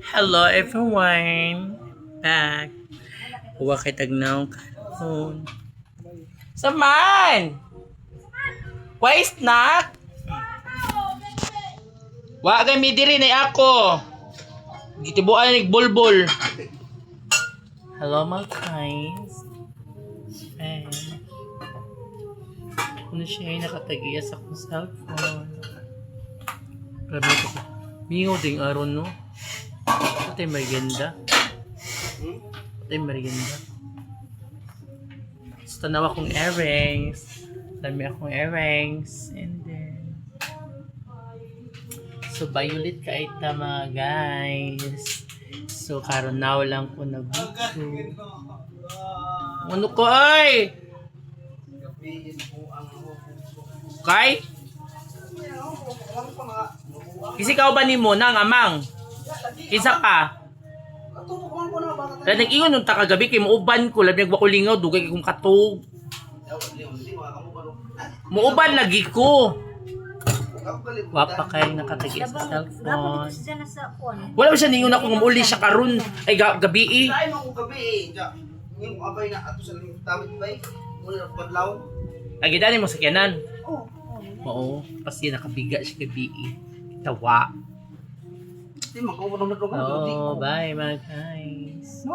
Hello everyone. Back. Huwag kay tagnaw karon. Saman! Why snack? Wa kay mi diri ni ako. Gitibuan ni bulbul. Hello my guys. Ano siya ay nakatagiya sa akong cellphone. Grabe ko. Mingaw ding aron no. Patay merienda. Patay merienda. So, tanaw akong earrings. Dami akong earrings. And then, so, violet ka ita mga guys. So, karon now lang ko nag-video. Ano ko ay? Kay? Kasi ka ba ni mo nang amang? Isa ka? Kaya nag-ingon nung takagabi kay muuban ko. Labi nagwakulingaw, dugay kong katog. Muuban lagi ko. Wapa kayo nakatagi sa cellphone. Wala ba siya ningon ako ngumuli siya karon ay gabi eh. Ay mo gabi eh. Yung abay na ato sa damit bay. Muna padlaw. Ay gidani mo sa kanan. Oo, kasi nakabiga siya gabi eh. Tawa. Di makaw mo na Oh, bye mga guys.